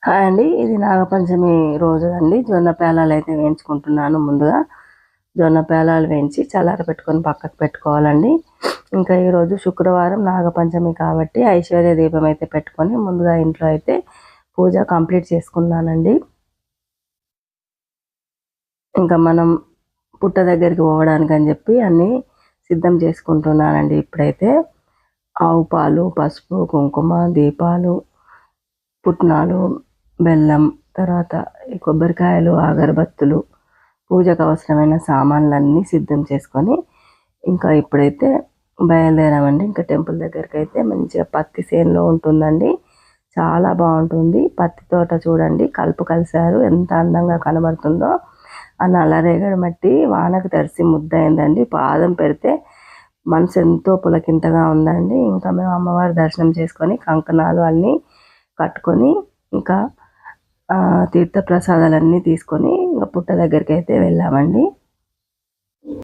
Hi అండి. ఇది నాగపంచమి రోజు అండి. జొన్న పేలాలు అయితే వేయించుకుంటున్నాను. ముందుగా జొన్న పేలాలు వేయించి చల్లారబెట్టుకొని పక్కకు పెట్టుకోవాలండి. ఇంకా ఈరోజు శుక్రవారం నాగపంచమి కాబట్టి ఐశ్వర్య దీపం అయితే పెట్టుకొని ముందుగా ఇంట్లో అయితే పూజ కంప్లీట్ చేసుకున్నానండి. ఇంకా మనం పుట్ట దగ్గరికి పోవడానికి అని చెప్పి అన్నీ సిద్ధం చేసుకుంటున్నానండి. ఇప్పుడైతే ఆవు పాలు, పసుపు, కుంకుమ, దీపాలు, పుట్నాలు, బెల్లం, తర్వాత ఈ కొబ్బరికాయలు, అగరబత్తులు, పూజకు అవసరమైన సామాన్లన్నీ సిద్ధం చేసుకొని ఇంకా ఇప్పుడైతే బయలుదేరామండి. ఇంకా టెంపుల్ దగ్గరికి అయితే మంచిగా పత్తి చేనులో ఉంటుందండి. చాలా బాగుంటుంది. పత్తి తోట చూడండి, కలుపు కలిసారు, ఎంత అందంగా కనబడుతుందో. ఆ నల్లరేగడి మట్టి వానకు తడిసి ముద్దయిందండి. పాదం పెడితే మనసు ఎంతో పులకింతగా ఉందండి. ఇంకా మేము అమ్మవారి దర్శనం చేసుకొని కంకణాలు అన్నీ కట్టుకొని ఇంకా తీర్థ ప్రసాదాలన్నీ తీసుకొని ఇంకా పుట్ట దగ్గరికి అయితే వెళ్ళామండి.